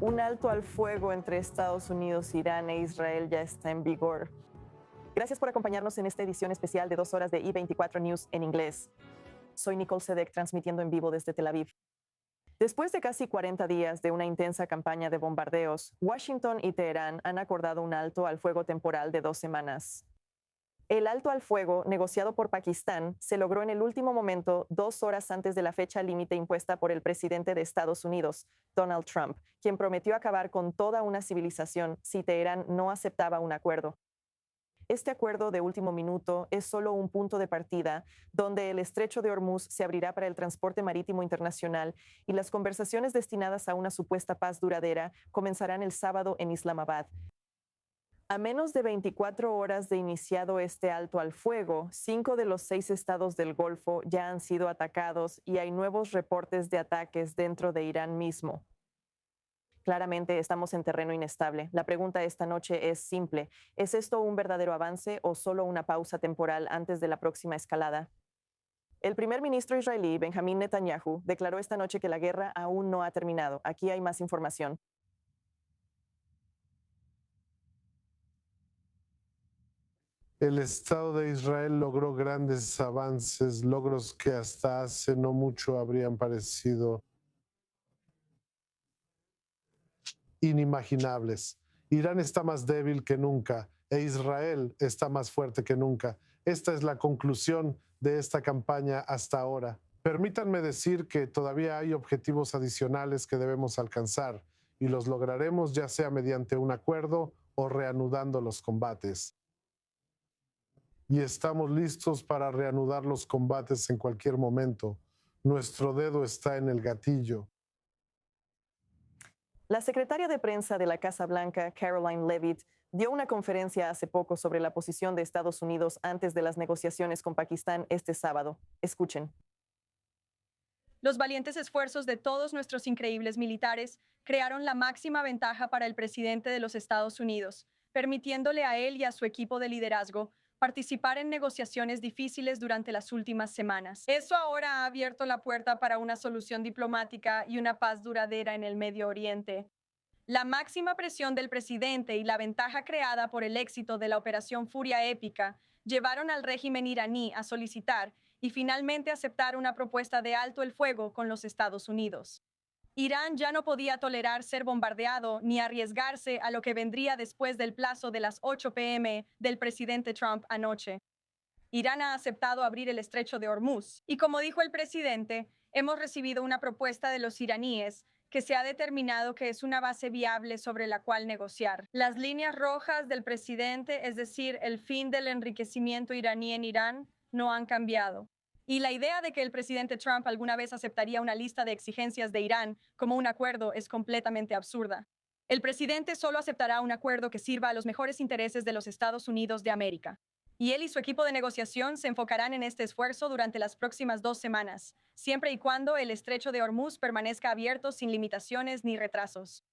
Un alto al fuego entre Estados Unidos, Irán e Israel ya está en vigor. Gracias por acompañarnos en esta edición especial de 2 horas de I24 News en inglés. Soy Nicole Sedek, transmitiendo en vivo desde Tel Aviv. Después de casi 40 días de una intensa campaña de bombardeos, Washington y Teherán han acordado un alto al fuego temporal de 2 semanas. El alto al fuego, negociado por Pakistán, se logró en el último momento, 2 horas antes de la fecha límite impuesta por el presidente de Estados Unidos, Donald Trump, quien prometió acabar con toda una civilización si Teherán no aceptaba un acuerdo. Este acuerdo de último minuto es solo un punto de partida, donde el estrecho de Hormuz se abrirá para el transporte marítimo internacional y las conversaciones destinadas a una supuesta paz duradera comenzarán el sábado en Islamabad. A menos de 24 horas de iniciado este alto al fuego, 5 de los 6 estados del Golfo ya han sido atacados y hay nuevos reportes de ataques dentro de Irán mismo. Claramente estamos en terreno inestable. La pregunta esta noche es simple. ¿Es esto un verdadero avance o solo una pausa temporal antes de la próxima escalada? El primer ministro israelí, Benjamin Netanyahu, declaró esta noche que la guerra aún no ha terminado. Aquí hay más información. El Estado de Israel logró grandes avances, logros que hasta hace no mucho habrían parecido inimaginables. Irán está más débil que nunca e Israel está más fuerte que nunca. Esta es la conclusión de esta campaña hasta ahora. Permítanme decir que todavía hay objetivos adicionales que debemos alcanzar y los lograremos ya sea mediante un acuerdo o reanudando los combates. Y estamos listos para reanudar los combates en cualquier momento. Nuestro dedo está en el gatillo. La secretaria de prensa de la Casa Blanca, Caroline Leavitt, dio una conferencia hace poco sobre la posición de Estados Unidos antes de las negociaciones con Pakistán este sábado. Escuchen. Los valientes esfuerzos de todos nuestros increíbles militares crearon la máxima ventaja para el presidente de los Estados Unidos, permitiéndole a él y a su equipo de liderazgo participar en negociaciones difíciles durante las últimas semanas. Eso ahora ha abierto la puerta para una solución diplomática y una paz duradera en el Medio Oriente. La máxima presión del presidente y la ventaja creada por el éxito de la Operación Furia Épica llevaron al régimen iraní a solicitar y finalmente aceptar una propuesta de alto el fuego con los Estados Unidos. Irán ya no podía tolerar ser bombardeado ni arriesgarse a lo que vendría después del plazo de las 8 p.m. del presidente Trump anoche. Irán ha aceptado abrir el estrecho de Hormuz y, como dijo el presidente, hemos recibido una propuesta de los iraníes que se ha determinado que es una base viable sobre la cual negociar. Las líneas rojas del presidente, es decir, el fin del enriquecimiento iraní en Irán, no han cambiado. Y la idea de que el presidente Trump alguna vez aceptaría una lista de exigencias de Irán como un acuerdo es completamente absurda. El presidente solo aceptará un acuerdo que sirva a los mejores intereses de los Estados Unidos de América. Y él y su equipo de negociación se enfocarán en este esfuerzo durante las próximas 2 semanas, siempre y cuando el estrecho de Hormuz permanezca abierto sin limitaciones ni retrasos.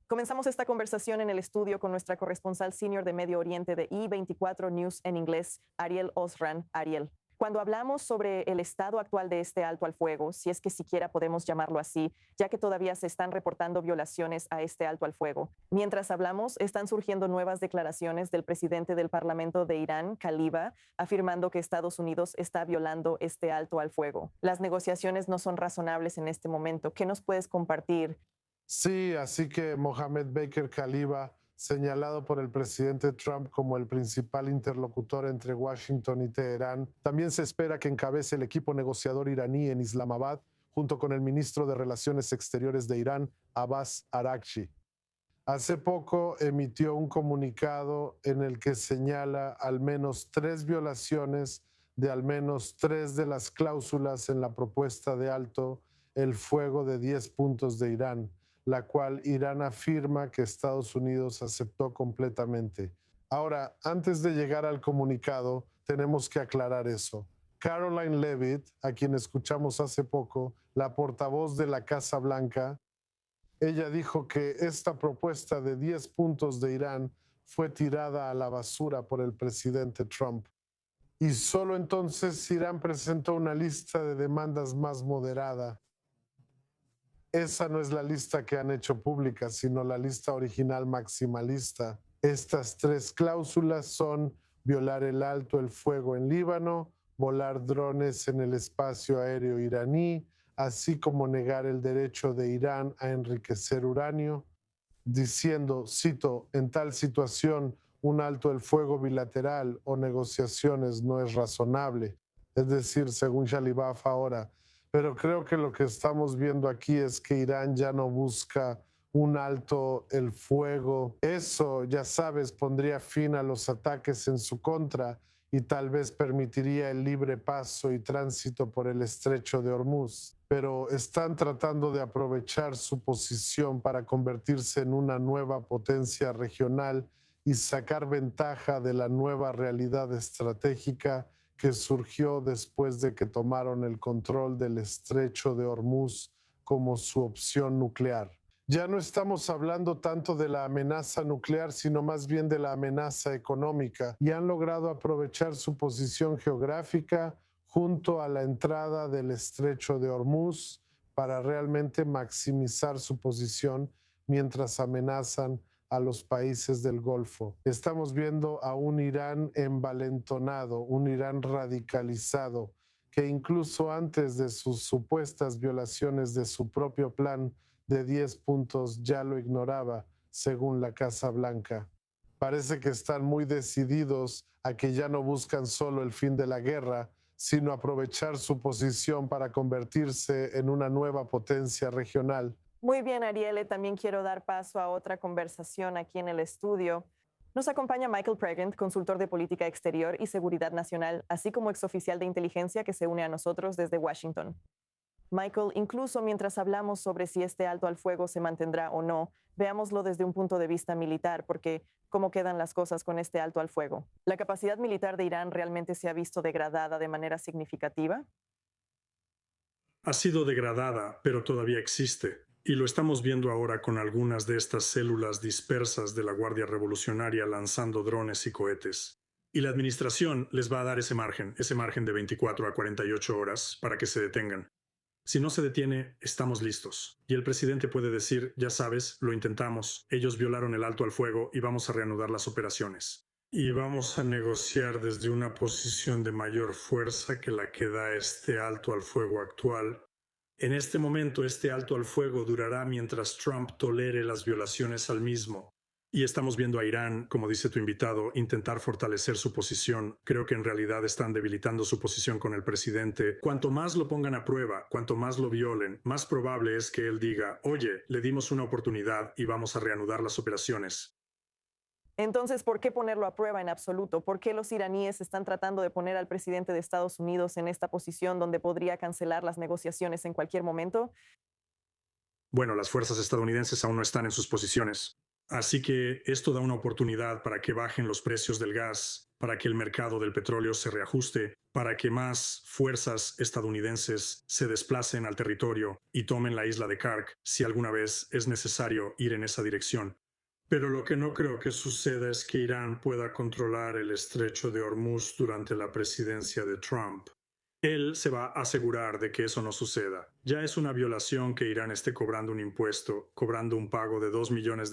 Comenzamos esta conversación en el estudio con nuestra corresponsal senior de Medio Oriente de I24 News en inglés, Ariel Osran. Ariel, cuando hablamos sobre el estado actual de este alto al fuego, si es que siquiera podemos llamarlo así, ya que todavía se están reportando violaciones a este alto al fuego. Mientras hablamos, están surgiendo nuevas declaraciones del presidente del Parlamento de Irán, Khaliva, afirmando que Estados Unidos está violando este alto al fuego. Las negociaciones no son razonables en este momento. ¿Qué nos puedes compartir? Sí, así que Mohammed Baker Khalifa, señalado por el presidente Trump como el principal interlocutor entre Washington y Teherán, también se espera que encabece el equipo negociador iraní en Islamabad, junto con el ministro de Relaciones Exteriores de Irán, Abbas Araghchi. Hace poco emitió un comunicado en el que señala al menos 3 violaciones de al menos 3 de las cláusulas en la propuesta de alto el fuego de 10 puntos de Irán, la cual Irán afirma que Estados Unidos aceptó completamente. Ahora, antes de llegar al comunicado, tenemos que aclarar eso. Caroline Leavitt, a quien escuchamos hace poco, la portavoz de la Casa Blanca, ella dijo que esta propuesta de 10 puntos de Irán fue tirada a la basura por el presidente Trump. Y solo entonces Irán presentó una lista de demandas más moderada. esa no es la lista que han hecho pública, sino la lista original maximalista. Estas 3 cláusulas son violar el alto el fuego en Líbano, volar drones en el espacio aéreo iraní, así como negar el derecho de Irán a enriquecer uranio, diciendo, cito, en tal situación un alto el fuego bilateral o negociaciones no es razonable. Es decir, según Shalibaf ahora. Pero creo que lo que estamos viendo aquí es que Irán ya no busca un alto el fuego. Eso, ya sabes, pondría fin a los ataques en su contra y tal vez permitiría el libre paso y tránsito por el estrecho de Hormuz. Pero están tratando de aprovechar su posición para convertirse en una nueva potencia regional y sacar ventaja de la nueva realidad estratégica que surgió después de que tomaron el control del estrecho de Hormuz como su opción nuclear. Ya no estamos hablando tanto de la amenaza nuclear, sino más bien de la amenaza económica, y han logrado aprovechar su posición geográfica junto a la entrada del estrecho de Hormuz para realmente maximizar su posición mientras amenazan a los países del Golfo. Estamos viendo a un Irán envalentonado, un Irán radicalizado, que incluso antes de sus supuestas violaciones de su propio plan de 10 puntos ya lo ignoraba, según la Casa Blanca. Parece que están muy decididos a que ya no buscan solo el fin de la guerra, sino aprovechar su posición para convertirse en una nueva potencia regional. Muy bien, Arielle, también quiero dar paso a otra conversación aquí en el estudio. Nos acompaña Michael Pregent, consultor de política exterior y seguridad nacional, así como exoficial de inteligencia que se une a nosotros desde Washington. Michael, incluso mientras hablamos sobre si este alto al fuego se mantendrá o no, veámoslo desde un punto de vista militar, porque ¿cómo quedan las cosas con este alto al fuego? ¿La capacidad militar de Irán realmente se ha visto degradada de manera significativa? Ha sido degradada, pero todavía existe. Y lo estamos viendo ahora con algunas de estas células dispersas de la Guardia Revolucionaria lanzando drones y cohetes. Y la administración les va a dar ese margen de 24 a 48 horas para que se detengan. Si no se detiene, estamos listos. Y el presidente puede decir, ya sabes, lo intentamos, ellos violaron el alto al fuego y vamos a reanudar las operaciones. Y vamos a negociar desde una posición de mayor fuerza que la que da este alto al fuego actual. En este momento, este alto al fuego durará mientras Trump tolere las violaciones al mismo. Y estamos viendo a Irán, como dice tu invitado, intentar fortalecer su posición. Creo que en realidad están debilitando su posición con el presidente. Cuanto más lo pongan a prueba, cuanto más lo violen, más probable es que él diga, oye, le dimos una oportunidad y vamos a reanudar las operaciones. Entonces, ¿por qué ponerlo a prueba en absoluto? ¿Por qué los iraníes están tratando de poner al presidente de Estados Unidos en esta posición donde podría cancelar las negociaciones en cualquier momento? Bueno, las fuerzas estadounidenses aún no están en sus posiciones. Así que esto da una oportunidad para que bajen los precios del gas, para que el mercado del petróleo se reajuste, para que más fuerzas estadounidenses se desplacen al territorio y tomen la isla de Kark si alguna vez es necesario ir en esa dirección. Pero lo que no creo que suceda es que Irán pueda controlar el estrecho de Hormuz durante la presidencia de Trump. Él se va a asegurar de que eso no suceda. Ya es una violación que Irán esté cobrando un impuesto, cobrando un pago de $2 millones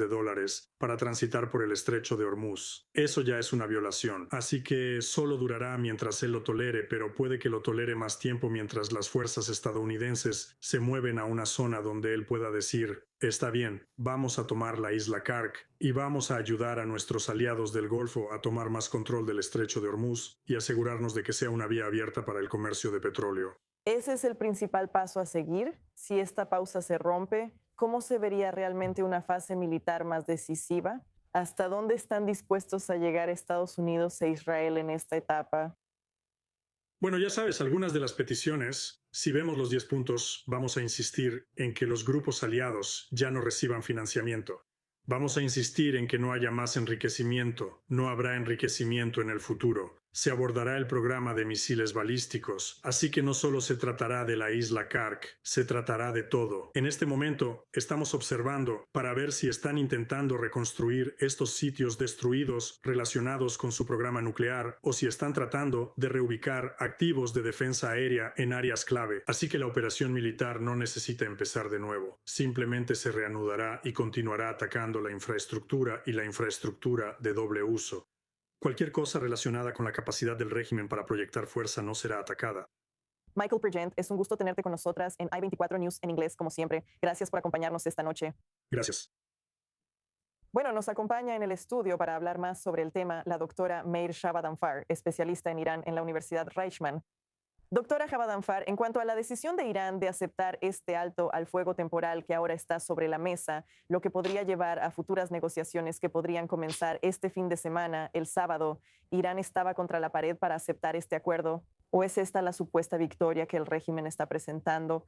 para transitar por el estrecho de Hormuz. Eso ya es una violación. Así que solo durará mientras él lo tolere, pero puede que lo tolere más tiempo mientras las fuerzas estadounidenses se mueven a una zona donde él pueda decir, está bien, vamos a tomar la isla Kark y vamos a ayudar a nuestros aliados del Golfo a tomar más control del estrecho de Hormuz y asegurarnos de que sea una vía abierta para el comercio de petróleo. ¿Ese es el principal paso a seguir? Si esta pausa se rompe, ¿cómo se vería realmente una fase militar más decisiva? ¿Hasta dónde están dispuestos a llegar Estados Unidos e Israel en esta etapa? Bueno, ya sabes, algunas de las peticiones, si vemos los 10 puntos, vamos a insistir en que los grupos aliados ya no reciban financiamiento. Vamos a insistir en que no haya más enriquecimiento, no habrá enriquecimiento en el futuro. Se abordará el programa de misiles balísticos, así que no solo se tratará de la isla Kark, se tratará de todo. En este momento, estamos observando para ver si están intentando reconstruir estos sitios destruidos relacionados con su programa nuclear o si están tratando de reubicar activos de defensa aérea en áreas clave. Así que la operación militar no necesita empezar de nuevo. Simplemente se reanudará y continuará atacando la infraestructura y la infraestructura de doble uso. Cualquier cosa relacionada con la capacidad del régimen para proyectar fuerza no será atacada. Michael Purgent, es un gusto tenerte con nosotras en I-24 News en inglés, como siempre. Gracias por acompañarnos esta noche. Gracias. Bueno, nos acompaña en el estudio para hablar más sobre el tema la doctora Meir Shabadamfar, especialista en Irán en la Universidad Reichman. Doctora Shabadamfar, en cuanto a la decisión de Irán de aceptar este alto al fuego temporal que ahora está sobre la mesa, lo que podría llevar a futuras negociaciones que podrían comenzar este fin de semana, el sábado, ¿Irán estaba contra la pared para aceptar este acuerdo? ¿O es esta la supuesta victoria que el régimen está presentando?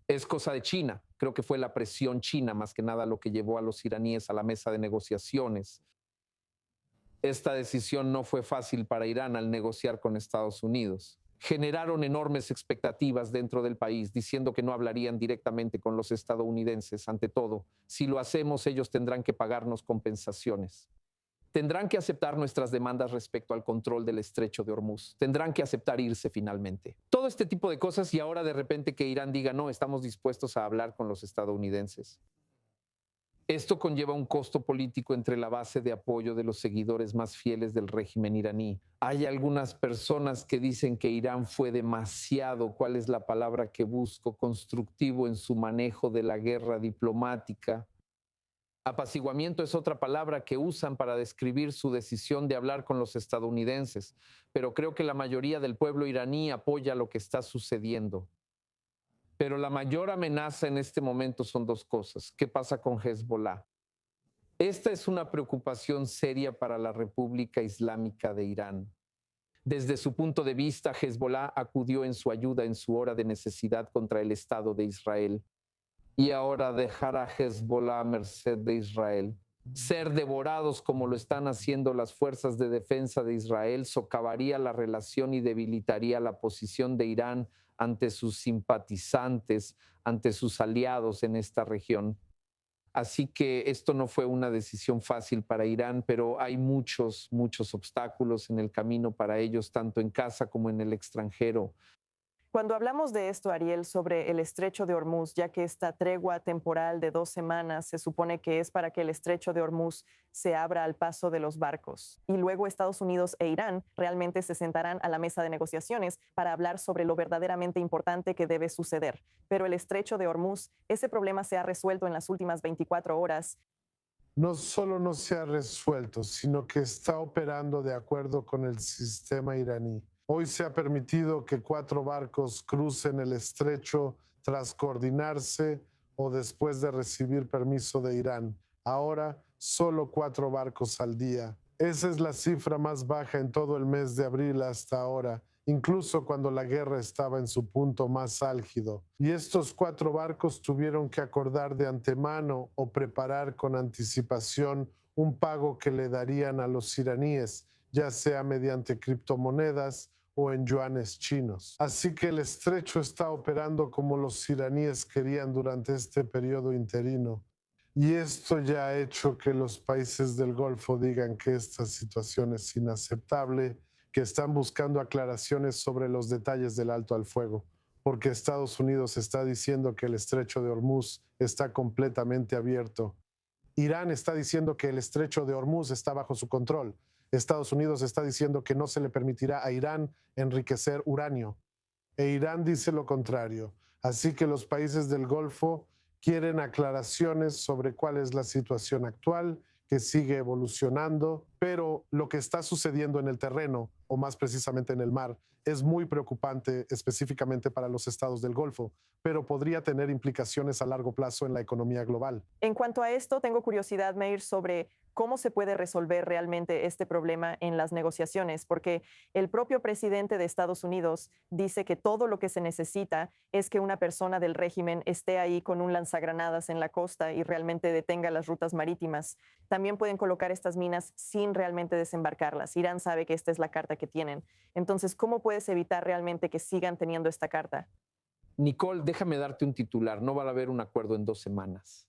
Es cosa de China. Creo que fue la presión china más que nada lo que llevó a los iraníes a la mesa de negociaciones. Esta decisión no fue fácil para Irán al negociar con Estados Unidos. Generaron enormes expectativas dentro del país, diciendo que no hablarían directamente con los estadounidenses. Ante todo, si lo hacemos, ellos tendrán que pagarnos compensaciones. Tendrán que aceptar nuestras demandas respecto al control del estrecho de Hormuz. Tendrán que aceptar irse finalmente. Todo este tipo de cosas y ahora de repente que Irán diga no, estamos dispuestos a hablar con los estadounidenses. Esto conlleva un costo político entre la base de apoyo de los seguidores más fieles del régimen iraní. Hay algunas personas que dicen que Irán fue demasiado, ¿cuál es la palabra que busco?, constructivo en su manejo de la guerra diplomática. Apaciguamiento es otra palabra que usan para describir su decisión de hablar con los estadounidenses, pero creo que la mayoría del pueblo iraní apoya lo que está sucediendo. Pero la mayor amenaza en este momento son dos cosas. ¿Qué pasa con Hezbollah? Esta es una preocupación seria para la República Islámica de Irán. Desde su punto de vista, Hezbollah acudió en su ayuda en su hora de necesidad contra el Estado de Israel. Y ahora dejar a Hezbollah a merced de Israel, ser devorados como lo están haciendo las fuerzas de defensa de Israel, socavaría la relación y debilitaría la posición de Irán ante sus simpatizantes, ante sus aliados en esta región. Así que esto no fue una decisión fácil para Irán, pero hay muchos obstáculos en el camino para ellos, tanto en casa como en el extranjero. Cuando hablamos de esto, Ariel, sobre el estrecho de Hormuz, ya que esta tregua temporal de 2 semanas se supone que es para que el estrecho de Hormuz se abra al paso de los barcos. Y luego Estados Unidos e Irán realmente se sentarán a la mesa de negociaciones para hablar sobre lo verdaderamente importante que debe suceder. Pero el estrecho de Hormuz, ese problema se ha resuelto en las últimas 24 horas. No solo no se ha resuelto, sino que está operando de acuerdo con el sistema iraní. Hoy se ha permitido que 4 barcos crucen el estrecho tras coordinarse o después de recibir permiso de Irán. Ahora, solo 4 barcos al día. Esa es la cifra más baja en todo el mes de abril hasta ahora, incluso cuando la guerra estaba en su punto más álgido. Y estos 4 barcos tuvieron que acordar de antemano o preparar con anticipación un pago que le darían a los iraníes, ya sea mediante criptomonedas o en yuanes chinos. Así que el estrecho está operando como los iraníes querían durante este periodo interino. Y esto ya ha hecho que los países del Golfo digan que esta situación es inaceptable, que están buscando aclaraciones sobre los detalles del alto al fuego, porque Estados Unidos está diciendo que el estrecho de Hormuz está completamente abierto. Irán está diciendo que el estrecho de Hormuz está bajo su control. Estados Unidos está diciendo que no se le permitirá a Irán enriquecer uranio. E Irán dice lo contrario. Así que los países del Golfo quieren aclaraciones sobre cuál es la situación actual, que sigue evolucionando, pero lo que está sucediendo en el terreno, o más precisamente en el mar, es muy preocupante específicamente para los estados del Golfo, pero podría tener implicaciones a largo plazo en la economía global. En cuanto a esto, tengo curiosidad, Meir, sobre ¿cómo se puede resolver realmente este problema en las negociaciones? Porque el propio presidente de Estados Unidos dice que todo lo que se necesita es que una persona del régimen esté ahí con un lanzagranadas en la costa y realmente detenga las rutas marítimas. También pueden colocar estas minas sin realmente desembarcarlas. Irán sabe que esta es la carta que tienen. Entonces, ¿cómo puedes evitar realmente que sigan teniendo esta carta? Nicole, déjame darte un titular. No va a haber un acuerdo en 2 semanas.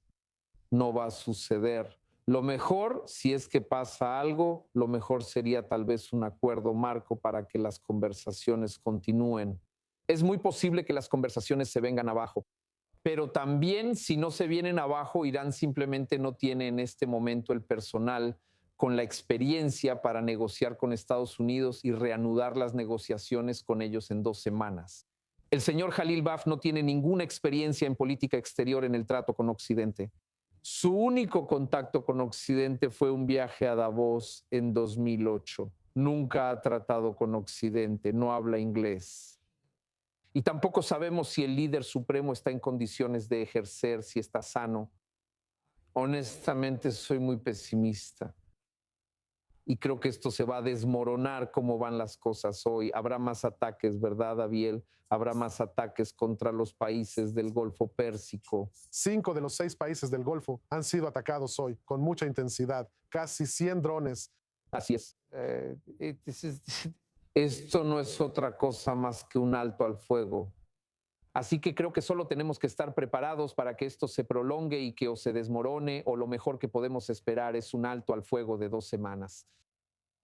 No va a suceder. Lo mejor, si es que pasa algo, lo mejor sería tal vez un acuerdo marco para que las conversaciones continúen. Es muy posible que las conversaciones se vengan abajo, pero también si no se vienen abajo, Irán simplemente no tiene en este momento el personal con la experiencia para negociar con Estados Unidos y reanudar las negociaciones con ellos en 2 semanas. El señor Khalil Baf no tiene ninguna experiencia en política exterior en el trato con Occidente. Su único contacto con Occidente fue un viaje a Davos en 2008. Nunca ha tratado con Occidente, no habla inglés. Y tampoco sabemos si el líder supremo está en condiciones de ejercer, si está sano. Honestamente, soy muy pesimista. Y creo que esto se va a desmoronar como van las cosas hoy. Habrá más ataques, ¿verdad, Abiel? Habrá más ataques contra los países del Golfo Pérsico. 5 de los 6 países del Golfo han sido atacados hoy con mucha intensidad. Casi 100 drones. Así es. Esto no es otra cosa más que un alto al fuego. Así que creo que solo tenemos que estar preparados para que esto se prolongue y que o se desmorone, o lo mejor que podemos esperar es un alto al fuego de 2 semanas.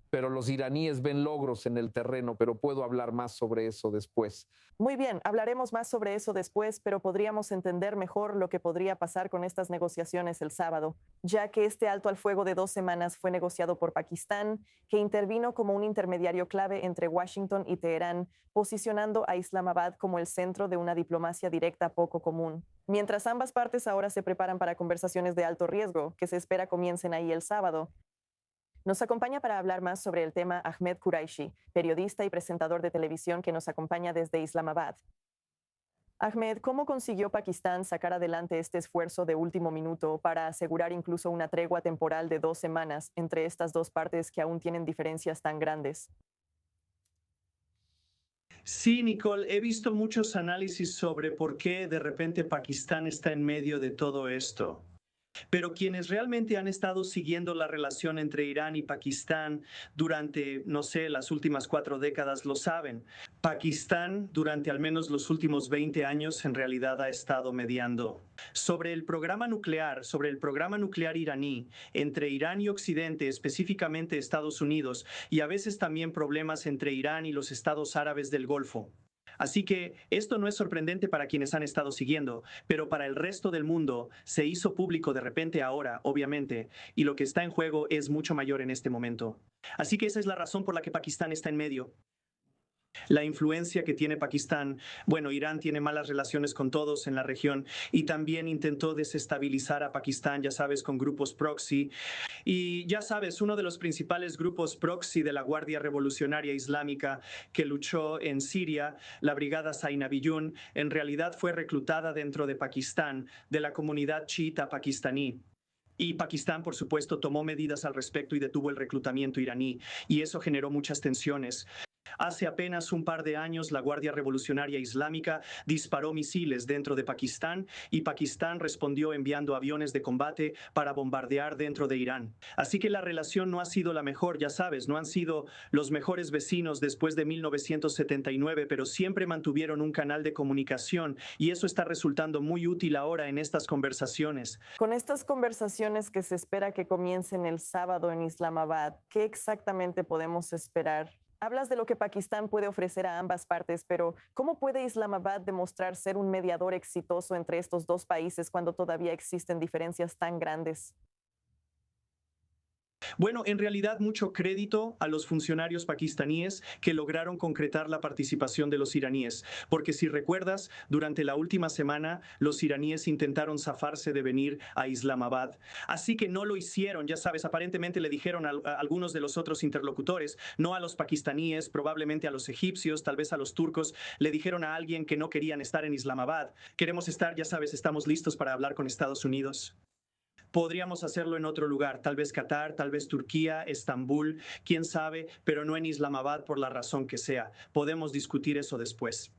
Pero los iraníes ven logros en el terreno, pero puedo hablar más sobre eso después. Muy bien, hablaremos más sobre eso después, pero podríamos entender mejor lo que podría pasar con estas negociaciones el sábado, ya que este alto al fuego de 2 semanas fue negociado por Pakistán, que intervino como un intermediario clave entre Washington y Teherán, posicionando a Islamabad como el centro de una diplomacia directa poco común. Mientras ambas partes ahora se preparan para conversaciones de alto riesgo, que se espera comiencen ahí el sábado. Nos acompaña para hablar más sobre el tema Ahmed Quraishi, periodista y presentador de televisión que nos acompaña desde Islamabad. Ahmed, ¿cómo consiguió Pakistán sacar adelante este esfuerzo de último minuto para asegurar incluso una tregua temporal de 2 semanas entre estas dos partes que aún tienen diferencias tan grandes? Sí, Nicole, he visto muchos análisis sobre por qué de repente Pakistán está en medio de todo esto. Pero quienes realmente han estado siguiendo la relación entre Irán y Pakistán durante, no sé, las últimas 4 décadas lo saben. Pakistán, durante al menos los últimos 20 años, en realidad ha estado mediando. Sobre el programa nuclear iraní, entre Irán y Occidente, específicamente Estados Unidos, y a veces también problemas entre Irán y los estados árabes del Golfo. Así que esto no es sorprendente para quienes han estado siguiendo, pero para el resto del mundo se hizo público de repente ahora, obviamente, y lo que está en juego es mucho mayor en este momento. Así que esa es la razón por la que Pakistán está en medio. La influencia que tiene Pakistán, bueno, Irán tiene malas relaciones con todos en la región y también intentó desestabilizar a Pakistán, ya sabes, con grupos proxy. Y ya sabes, uno de los principales grupos proxy de la Guardia Revolucionaria Islámica que luchó en Siria, la Brigada Zainabiyun, en realidad fue reclutada dentro de Pakistán, de la comunidad chiita pakistaní. Y Pakistán, por supuesto, tomó medidas al respecto y detuvo el reclutamiento iraní, y eso generó muchas tensiones. Hace apenas un par de años, la Guardia Revolucionaria Islámica disparó misiles dentro de Pakistán y Pakistán respondió enviando aviones de combate para bombardear dentro de Irán. Así que la relación no ha sido la mejor, ya sabes, no han sido los mejores vecinos después de 1979, pero siempre mantuvieron un canal de comunicación y eso está resultando muy útil ahora en estas conversaciones. Con estas conversaciones que se espera que comiencen el sábado en Islamabad, ¿qué exactamente podemos esperar? Hablas de lo que Pakistán puede ofrecer a ambas partes, pero ¿cómo puede Islamabad demostrar ser un mediador exitoso entre estos dos países cuando todavía existen diferencias tan grandes? Bueno, en realidad mucho crédito a los funcionarios pakistaníes que lograron concretar la participación de los iraníes, porque si recuerdas, durante la última semana los iraníes intentaron zafarse de venir a Islamabad, así que no lo hicieron, ya sabes, aparentemente le dijeron a algunos de los otros interlocutores, no a los pakistaníes, probablemente a los egipcios, tal vez a los turcos, le dijeron a alguien que no querían estar en Islamabad, queremos estar, ya sabes, estamos listos para hablar con Estados Unidos. Podríamos hacerlo en otro lugar, tal vez Qatar, tal vez Turquía, Estambul, quién sabe, pero no en Islamabad por la razón que sea. Podemos discutir eso después.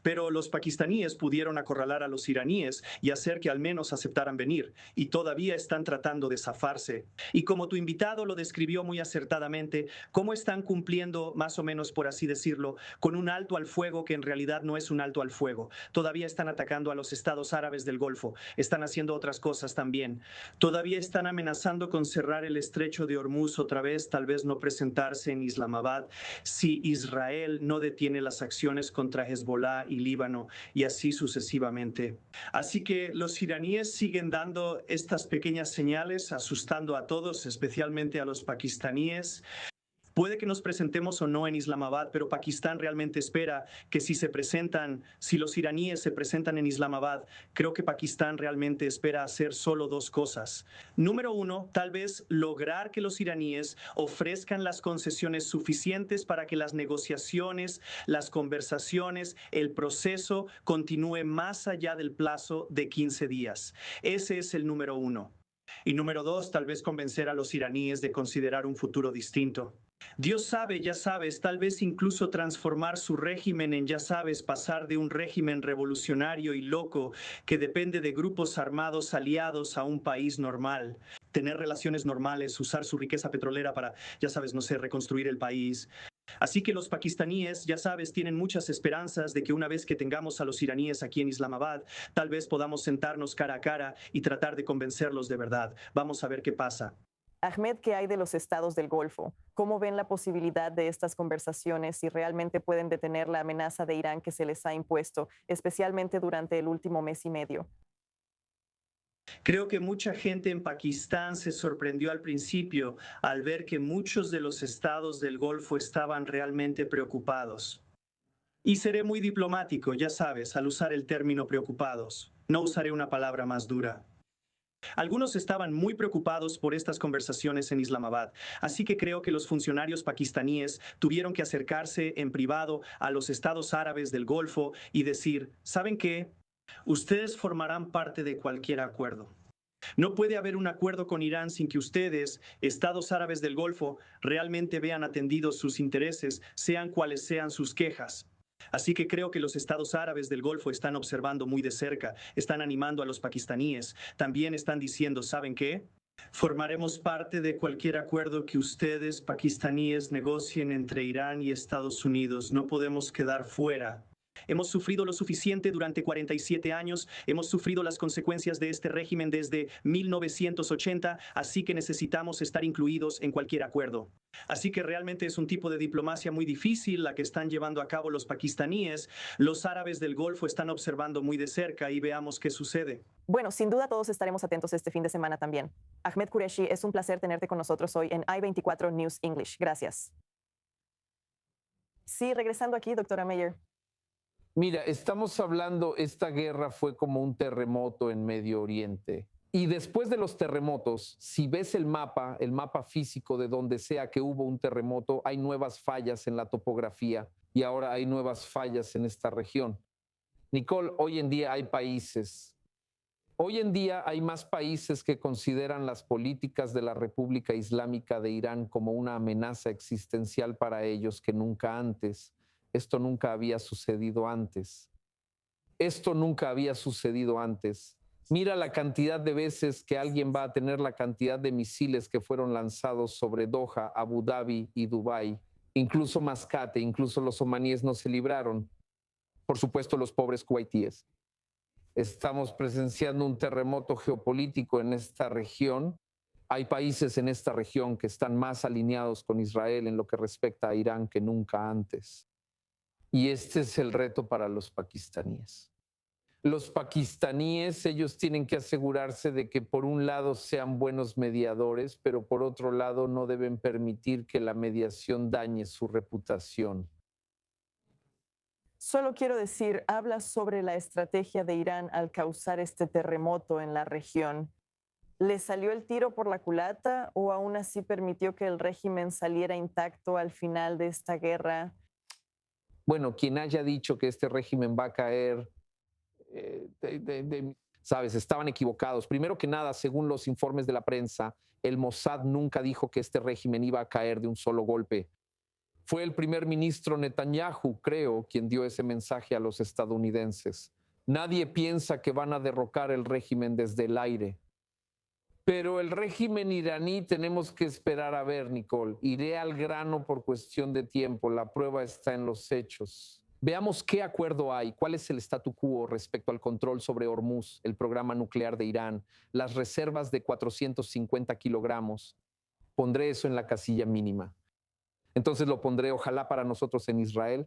Pero los pakistaníes pudieron acorralar a los iraníes y hacer que al menos aceptaran venir, y todavía están tratando de zafarse. Y como tu invitado lo describió muy acertadamente, ¿cómo están cumpliendo, más o menos por así decirlo, con un alto al fuego que en realidad no es un alto al fuego? Todavía están atacando a los estados árabes del Golfo, están haciendo otras cosas también. Todavía están amenazando con cerrar el estrecho de Hormuz otra vez, tal vez no presentarse en Islamabad si Israel no detiene las acciones contra Hezbollah y Líbano, y así sucesivamente. Así que los iraníes siguen dando estas pequeñas señales, asustando a todos, especialmente a los pakistaníes. Puede que nos presentemos o no en Islamabad, pero Pakistán realmente espera que si los iraníes se presentan en Islamabad, creo que Pakistán realmente espera hacer solo dos cosas. Número uno, tal vez lograr que los iraníes ofrezcan las concesiones suficientes para que las negociaciones, las conversaciones, el proceso continúe más allá del plazo de 15 días. Ese es el número uno. Y número dos, tal vez convencer a los iraníes de considerar un futuro distinto. Dios sabe, ya sabes, tal vez incluso transformar su régimen en, ya sabes, pasar de un régimen revolucionario y loco que depende de grupos armados aliados a un país normal. Tener relaciones normales, usar su riqueza petrolera para, ya sabes, no sé, reconstruir el país. Así que los pakistaníes, ya sabes, tienen muchas esperanzas de que una vez que tengamos a los iraníes aquí en Islamabad, tal vez podamos sentarnos cara a cara y tratar de convencerlos de verdad. Vamos a ver qué pasa. Ahmed, ¿qué hay de los estados del Golfo? ¿Cómo ven la posibilidad de estas conversaciones si realmente pueden detener la amenaza de Irán que se les ha impuesto, especialmente durante el último mes y medio? Creo que mucha gente en Pakistán se sorprendió al principio al ver que muchos de los estados del Golfo estaban realmente preocupados. Y seré muy diplomático, ya sabes, al usar el término preocupados. No usaré una palabra más dura. Algunos estaban muy preocupados por estas conversaciones en Islamabad, así que creo que los funcionarios pakistaníes tuvieron que acercarse en privado a los estados árabes del Golfo y decir, ¿saben qué? Ustedes formarán parte de cualquier acuerdo. No puede haber un acuerdo con Irán sin que ustedes, estados árabes del Golfo, realmente vean atendidos sus intereses, sean cuales sean sus quejas. Así que creo que los estados árabes del Golfo están observando muy de cerca, están animando a los pakistaníes, también están diciendo, ¿saben qué? Formaremos parte de cualquier acuerdo que ustedes, pakistaníes, negocien entre Irán y Estados Unidos. No podemos quedar fuera. Hemos sufrido lo suficiente durante 47 años, hemos sufrido las consecuencias de este régimen desde 1980, así que necesitamos estar incluidos en cualquier acuerdo. Así que realmente es un tipo de diplomacia muy difícil la que están llevando a cabo los pakistaníes. Los árabes del Golfo están observando muy de cerca y veamos qué sucede. Bueno, sin duda todos estaremos atentos este fin de semana también. Ahmed Qureshi, es un placer tenerte con nosotros hoy en I-24 News English. Gracias. Sí, regresando aquí, doctora Meyer. Mira, estamos hablando, esta guerra fue como un terremoto en Medio Oriente. Y después de los terremotos, si ves el mapa físico de donde sea que hubo un terremoto, hay nuevas fallas en la topografía y ahora hay nuevas fallas en esta región. Nicole, hoy en día hay países. Hoy en día hay más países que consideran las políticas de la República Islámica de Irán como una amenaza existencial para ellos que nunca antes. Esto nunca había sucedido antes. Esto nunca había sucedido antes. Mira la cantidad de veces que alguien va a tener la cantidad de misiles que fueron lanzados sobre Doha, Abu Dhabi y Dubái. Incluso Mascate, incluso los omaníes no se libraron. Por supuesto, los pobres kuwaitíes. Estamos presenciando un terremoto geopolítico en esta región. Hay países en esta región que están más alineados con Israel en lo que respecta a Irán que nunca antes. Y este es el reto para los pakistaníes. Los pakistaníes, ellos tienen que asegurarse de que por un lado sean buenos mediadores, pero por otro lado no deben permitir que la mediación dañe su reputación. Solo quiero decir, habla sobre la estrategia de Irán al causar este terremoto en la región. ¿Le salió el tiro por la culata o aún así permitió que el régimen saliera intacto al final de esta guerra? Bueno, quien haya dicho que este régimen va a caer, ¿Sabes? Estaban equivocados. Primero que nada, según los informes de la prensa, el Mossad nunca dijo que este régimen iba a caer de un solo golpe. Fue el primer ministro Netanyahu, creo, quien dio ese mensaje a los estadounidenses. Nadie piensa que van a derrocar el régimen desde el aire. Pero el régimen iraní tenemos que esperar a ver, Nicole. Iré al grano por cuestión de tiempo. La prueba está en los hechos. Veamos qué acuerdo hay, cuál es el statu quo respecto al control sobre Hormuz, el programa nuclear de Irán, las reservas de 450 kilogramos. Pondré eso en la casilla mínima. Entonces lo pondré, ojalá, para nosotros en Israel.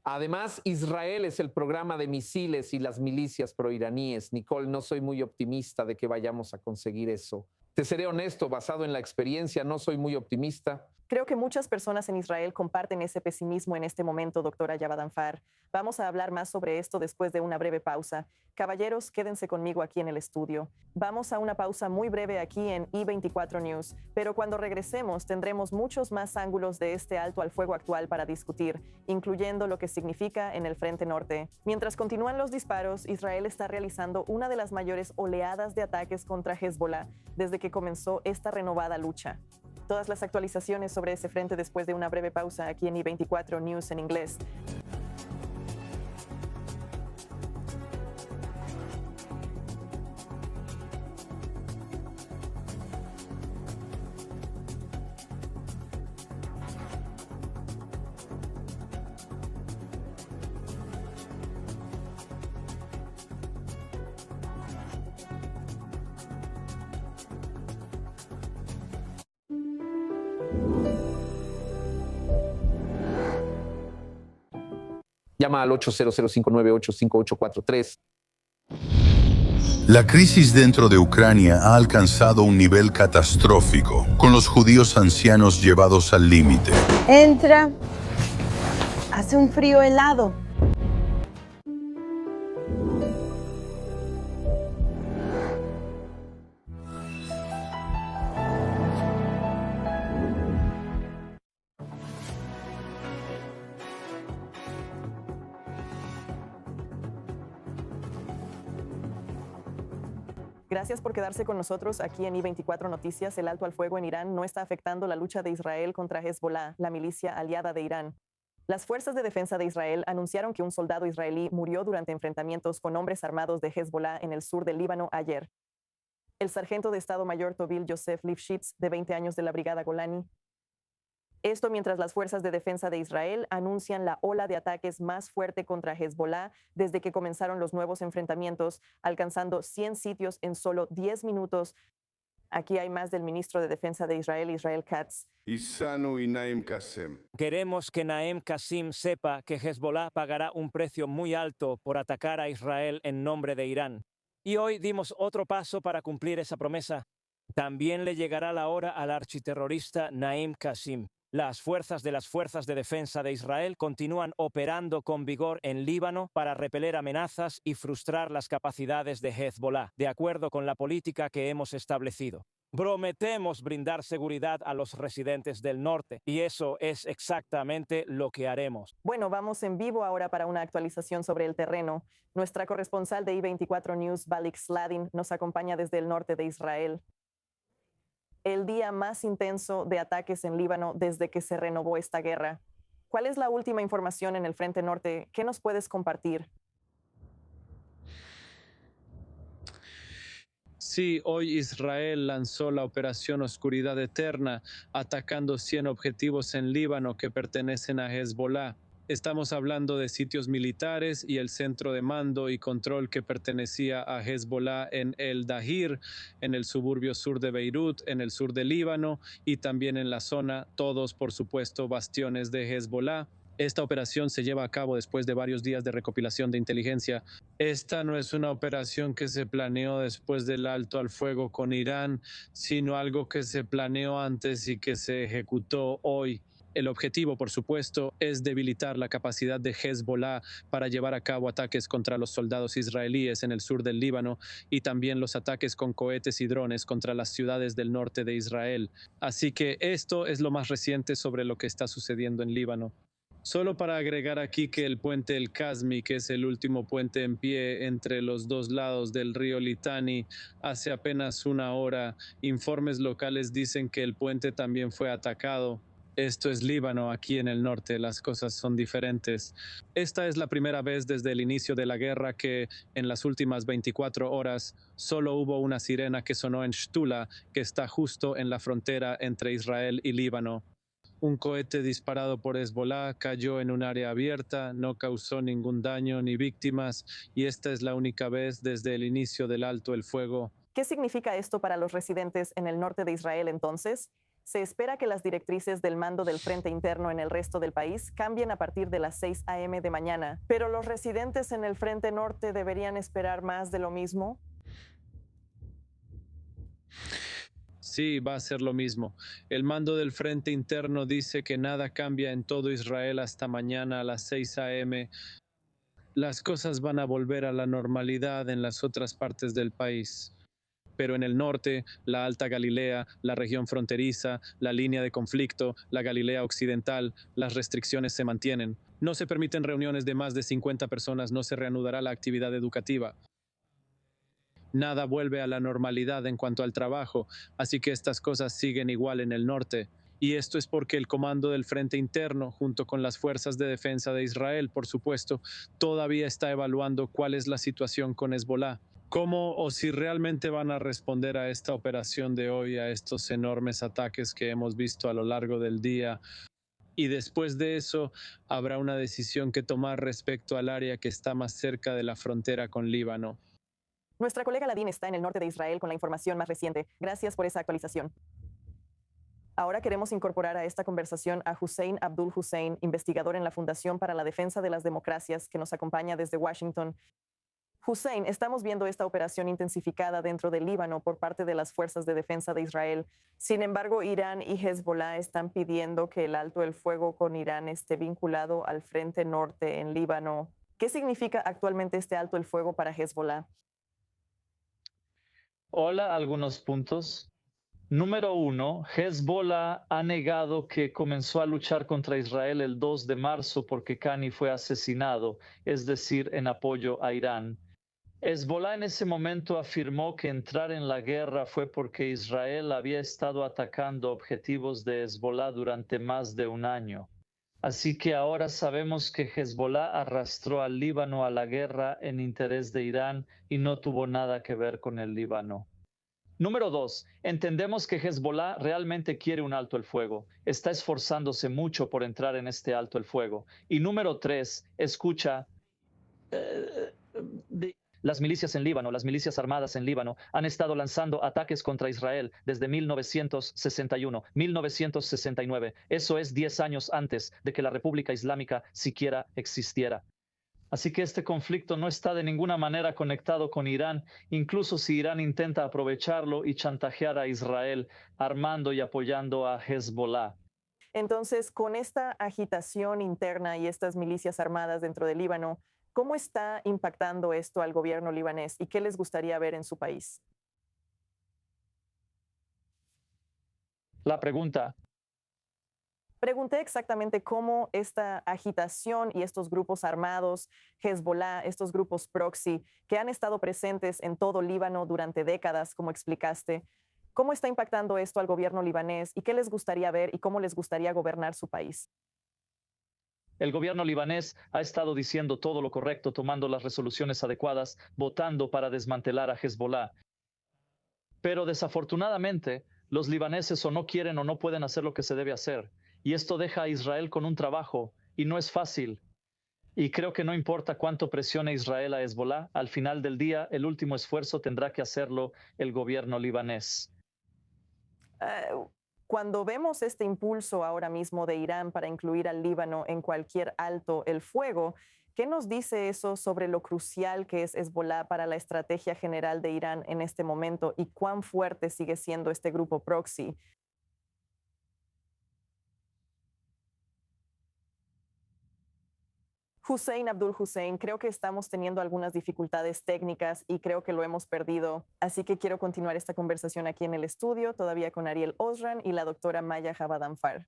Además, Israel es el programa de misiles y las milicias proiraníes. Nicole, no soy muy optimista de que vayamos a conseguir eso. Te seré honesto, basado en la experiencia, no soy muy optimista. Creo que muchas personas en Israel comparten ese pesimismo en este momento, doctora Yavadanfar. Vamos a hablar más sobre esto después de una breve pausa. Caballeros, quédense conmigo aquí en el estudio. Vamos a una pausa muy breve aquí en I24 News, pero cuando regresemos tendremos muchos más ángulos de este alto al fuego actual para discutir, incluyendo lo que significa en el Frente Norte. Mientras continúan los disparos, Israel está realizando una de las mayores oleadas de ataques contra Hezbollah desde que comenzó esta renovada lucha. Todas las actualizaciones sobre ese frente después de una breve pausa aquí en I24 News en inglés. Llama al 800-598-5843. La crisis dentro de Ucrania ha alcanzado un nivel catastrófico, con los judíos ancianos llevados al límite. Entra. Hace un frío helado. Gracias por quedarse con nosotros aquí en I24 Noticias. El alto al fuego en Irán no está afectando la lucha de Israel contra Hezbollah, la milicia aliada de Irán. Las fuerzas de defensa de Israel anunciaron que un soldado israelí murió durante enfrentamientos con hombres armados de Hezbollah en el sur del Líbano ayer. El sargento de Estado Mayor Tovil Yosef Lifshitz, de 20 años de la Brigada Golani. Esto mientras las fuerzas de defensa de Israel anuncian la ola de ataques más fuerte contra Hezbollah desde que comenzaron los nuevos enfrentamientos, alcanzando 100 sitios en solo 10 minutos. Aquí hay más del ministro de Defensa de Israel, Israel Katz. Queremos que Naim Qasem sepa que Hezbollah pagará un precio muy alto por atacar a Israel en nombre de Irán. Y hoy dimos otro paso para cumplir esa promesa. También le llegará la hora al architerrorista Naim Qasem. Las fuerzas de defensa de Israel continúan operando con vigor en Líbano para repeler amenazas y frustrar las capacidades de Hezbollah, de acuerdo con la política que hemos establecido. Prometemos brindar seguridad a los residentes del norte, y eso es exactamente lo que haremos. Bueno, vamos en vivo ahora para una actualización sobre el terreno. Nuestra corresponsal de I24 News, Balik Sladin, nos acompaña desde el norte de Israel. El día más intenso de ataques en Líbano desde que se renovó esta guerra. ¿Cuál es la última información en el Frente Norte? ¿Qué nos puedes compartir? Sí, hoy Israel lanzó la Operación Oscuridad Eterna, atacando 100 objetivos en Líbano que pertenecen a Hezbollah. Estamos hablando de sitios militares y el centro de mando y control que pertenecía a Hezbollah en El Dahir, en el suburbio sur de Beirut, en el sur de Líbano y también en la zona, todos por supuesto bastiones de Hezbollah. Esta operación se lleva a cabo después de varios días de recopilación de inteligencia. Esta no es una operación que se planeó después del alto al fuego con Irán, sino algo que se planeó antes y que se ejecutó hoy. El objetivo, por supuesto, es debilitar la capacidad de Hezbollah para llevar a cabo ataques contra los soldados israelíes en el sur del Líbano y también los ataques con cohetes y drones contra las ciudades del norte de Israel. Así que esto es lo más reciente sobre lo que está sucediendo en Líbano. Solo para agregar aquí que el puente El Kazmi, que es el último puente en pie entre los dos lados del río Litani, hace apenas una hora, informes locales dicen que el puente también fue atacado. Esto es Líbano, aquí en el norte, las cosas son diferentes. Esta es la primera vez desde el inicio de la guerra que, en las últimas 24 horas, solo hubo una sirena que sonó en Shtula, que está justo en la frontera entre Israel y Líbano. Un cohete disparado por Hezbollah cayó en un área abierta, no causó ningún daño ni víctimas, y esta es la única vez desde el inicio del alto el fuego. ¿Qué significa esto para los residentes en el norte de Israel entonces? Se espera que las directrices del mando del frente interno en el resto del país cambien a partir de las 6 a.m. de mañana, pero los residentes en el frente norte deberían esperar más de lo mismo. Sí, va a ser lo mismo. El mando del frente interno dice que nada cambia en todo Israel hasta mañana a las 6 a.m. Las cosas van a volver a la normalidad en las otras partes del país. Pero en el norte, la Alta Galilea, la región fronteriza, la línea de conflicto, la Galilea Occidental, las restricciones se mantienen. No se permiten reuniones de más de 50 personas, no se reanudará la actividad educativa. Nada vuelve a la normalidad en cuanto al trabajo, así que estas cosas siguen igual en el norte. Y esto es porque el comando del frente interno, junto con las fuerzas de defensa de Israel, por supuesto, todavía está evaluando cuál es la situación con Hezbollah. ¿Cómo o si realmente van a responder a esta operación de hoy, a estos enormes ataques que hemos visto a lo largo del día? Y después de eso, habrá una decisión que tomar respecto al área que está más cerca de la frontera con Líbano. Nuestra colega Ladín está en el norte de Israel con la información más reciente. Gracias por esa actualización. Ahora queremos incorporar a esta conversación a Hussein Abdul Hussein, investigador en la Fundación para la Defensa de las Democracias, que nos acompaña desde Washington. Hussein, estamos viendo esta operación intensificada dentro del Líbano por parte de las fuerzas de defensa de Israel. Sin embargo, Irán y Hezbollah están pidiendo que el alto el fuego con Irán esté vinculado al frente norte en Líbano. ¿Qué significa actualmente este alto el fuego para Hezbollah? Hola, algunos puntos. Número 1, Hezbollah ha negado que comenzó a luchar contra Israel el 2 de marzo porque Khani fue asesinado, es decir, en apoyo a Irán. Hezbollah en ese momento afirmó que entrar en la guerra fue porque Israel había estado atacando objetivos de Hezbollah durante más de un año. Así que ahora sabemos que Hezbollah arrastró al Líbano a la guerra en interés de Irán y no tuvo nada que ver con el Líbano. Número 2, entendemos que Hezbollah realmente quiere un alto el fuego. Está esforzándose mucho por entrar en este alto el fuego. Y número 3, escucha... Las milicias en Líbano, las milicias armadas en Líbano, han estado lanzando ataques contra Israel desde 1961, 1969. Eso es 10 años antes de que la República Islámica siquiera existiera. Así que este conflicto no está de ninguna manera conectado con Irán, incluso si Irán intenta aprovecharlo y chantajear a Israel, armando y apoyando a Hezbollah. Entonces, con esta agitación interna y estas milicias armadas dentro del Líbano, ¿cómo está impactando esto al gobierno libanés y qué les gustaría ver en su país? La pregunta. Pregunté exactamente cómo esta agitación y estos grupos armados, Hezbollah, estos grupos proxy, que han estado presentes en todo Líbano durante décadas, como explicaste, ¿cómo está impactando esto al gobierno libanés y qué les gustaría ver y cómo les gustaría gobernar su país? El gobierno libanés ha estado diciendo todo lo correcto, tomando las resoluciones adecuadas, votando para desmantelar a Hezbollah. Pero desafortunadamente, los libaneses o no quieren o no pueden hacer lo que se debe hacer. Y esto deja a Israel con un trabajo, y no es fácil. Y creo que no importa cuánto presione Israel a Hezbollah, al final del día, el último esfuerzo tendrá que hacerlo el gobierno libanés. Cuando vemos este impulso ahora mismo de Irán para incluir al Líbano en cualquier alto el fuego, ¿qué nos dice eso sobre lo crucial que es Hezbollah para la estrategia general de Irán en este momento y cuán fuerte sigue siendo este grupo proxy? Hussein Abdul Hussein, creo que estamos teniendo algunas dificultades técnicas y creo que lo hemos perdido. Así que quiero continuar esta conversación aquí en el estudio, todavía con Ariel Osran y la doctora Maya Javadanfar.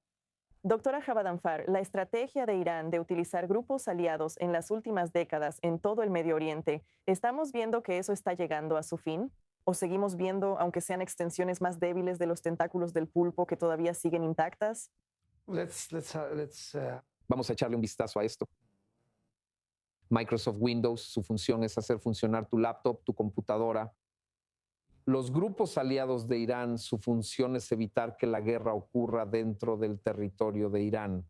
Doctora Javadanfar, la estrategia de Irán de utilizar grupos aliados en las últimas décadas en todo el Medio Oriente, ¿estamos viendo que eso está llegando a su fin? ¿O seguimos viendo, aunque sean extensiones más débiles de los tentáculos del pulpo que todavía siguen intactas? Vamos a echarle un vistazo a esto. Microsoft Windows, su función es hacer funcionar tu laptop, tu computadora. Los grupos aliados de Irán, su función es evitar que la guerra ocurra dentro del territorio de Irán.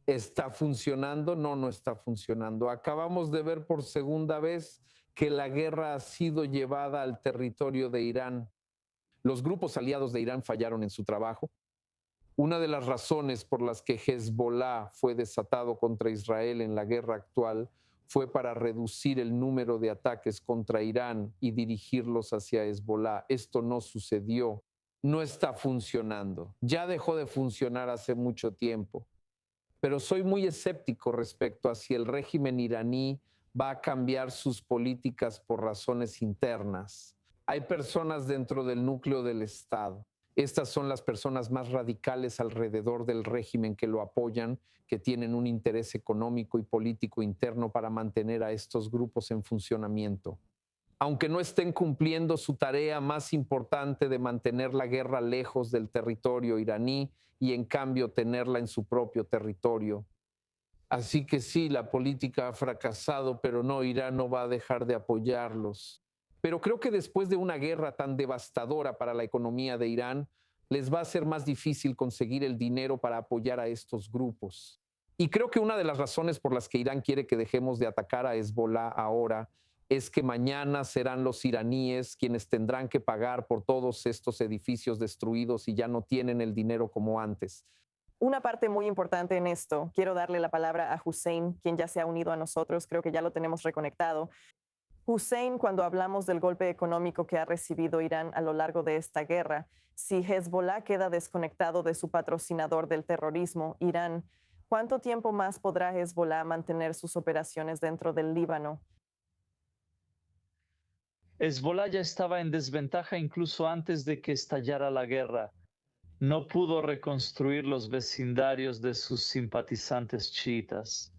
¿Está funcionando? No, no está funcionando. Acabamos de ver por segunda vez que la guerra ha sido llevada al territorio de Irán. Los grupos aliados de Irán fallaron en su trabajo. Una de las razones por las que Hezbollah fue desatado contra Israel en la guerra actual fue para reducir el número de ataques contra Irán y dirigirlos hacia Hezbollah. Esto no sucedió, no está funcionando. Ya dejó de funcionar hace mucho tiempo. Pero soy muy escéptico respecto a si el régimen iraní va a cambiar sus políticas por razones internas. Hay personas dentro del núcleo del Estado. Estas son las personas más radicales alrededor del régimen que lo apoyan, que tienen un interés económico y político interno para mantener a estos grupos en funcionamiento. Aunque no estén cumpliendo su tarea más importante de mantener la guerra lejos del territorio iraní y en cambio tenerla en su propio territorio. Así que sí, la política ha fracasado, pero no, Irán no va a dejar de apoyarlos. Pero creo que después de una guerra tan devastadora para la economía de Irán, les va a ser más difícil conseguir el dinero para apoyar a estos grupos. Y creo que una de las razones por las que Irán quiere que dejemos de atacar a Hezbollah ahora es que mañana serán los iraníes quienes tendrán que pagar por todos estos edificios destruidos y ya no tienen el dinero como antes. Una parte muy importante en esto, quiero darle la palabra a Hussein, quien ya se ha unido a nosotros, creo que ya lo tenemos reconectado. Hussein, cuando hablamos del golpe económico que ha recibido Irán a lo largo de esta guerra, si Hezbollah queda desconectado de su patrocinador del terrorismo, Irán, ¿cuánto tiempo más podrá Hezbollah mantener sus operaciones dentro del Líbano? Hezbollah ya estaba en desventaja incluso antes de que estallara la guerra. No pudo reconstruir los vecindarios de sus simpatizantes chiitas.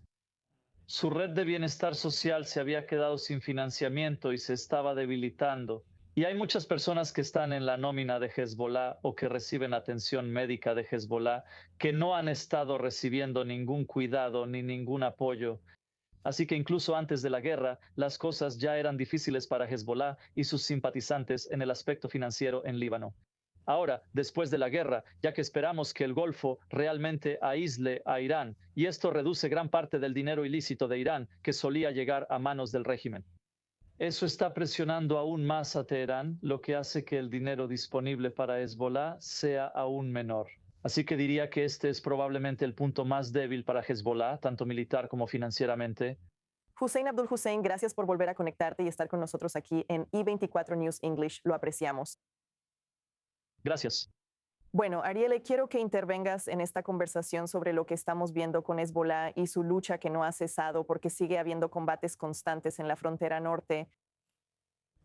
Su red de bienestar social se había quedado sin financiamiento y se estaba debilitando. Y hay muchas personas que están en la nómina de Hezbollah o que reciben atención médica de Hezbollah que no han estado recibiendo ningún cuidado ni ningún apoyo. Así que incluso antes de la guerra, las cosas ya eran difíciles para Hezbollah y sus simpatizantes en el aspecto financiero en Líbano. Ahora, después de la guerra, ya que esperamos que el Golfo realmente aísle a Irán, y esto reduce gran parte del dinero ilícito de Irán que solía llegar a manos del régimen. Eso está presionando aún más a Teherán, lo que hace que el dinero disponible para Hezbollah sea aún menor. Así que diría que este es probablemente el punto más débil para Hezbollah, tanto militar como financieramente. Hussein Abdul Hussein, gracias por volver a conectarte y estar con nosotros aquí en I24 News English. Lo apreciamos. Gracias. Bueno, Arielle, quiero que intervengas en esta conversación sobre lo que estamos viendo con Hezbollah y su lucha que no ha cesado porque sigue habiendo combates constantes en la frontera norte.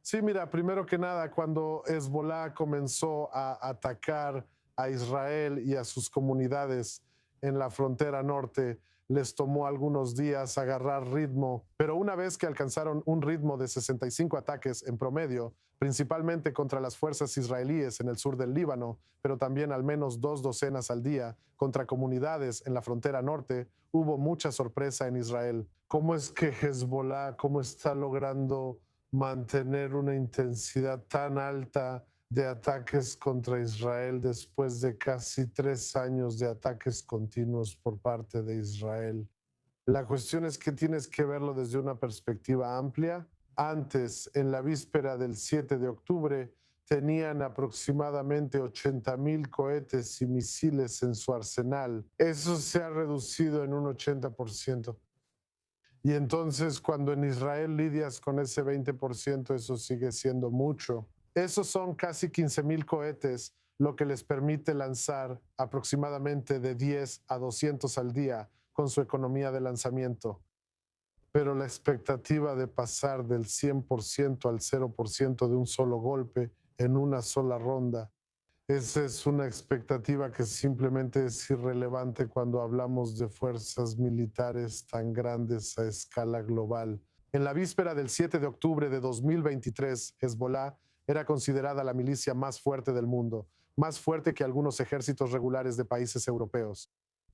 Sí, mira, primero que nada, cuando Hezbollah comenzó a atacar a Israel y a sus comunidades en la frontera norte, les tomó algunos días agarrar ritmo, pero una vez que alcanzaron un ritmo de 65 ataques en promedio, principalmente contra las fuerzas israelíes en el sur del Líbano, pero también al menos 2 docenas al día contra comunidades en la frontera norte, hubo mucha sorpresa en Israel. ¿Cómo es que Hezbollah, cómo está logrando mantener una intensidad tan alta de ataques contra Israel después de casi 3 años de ataques continuos por parte de Israel? La cuestión es que tienes que verlo desde una perspectiva amplia. Antes, en la víspera del 7 de octubre, tenían aproximadamente 80,000 cohetes y misiles en su arsenal. Eso se ha reducido en un 80%. Y entonces, cuando en Israel lidias con ese 20%, eso sigue siendo mucho. Esos son casi 15,000 cohetes, lo que les permite lanzar aproximadamente de 10 a 200 al día con su economía de lanzamiento. Pero la expectativa de pasar del 100% al 0% de un solo golpe en una sola ronda Esa es una expectativa que simplemente es irrelevante cuando hablamos de fuerzas militares tan grandes a escala global. En la víspera del 7 de octubre de 2023, Hezbollah era considerada la milicia más fuerte del mundo, más fuerte que algunos ejércitos regulares de países europeos.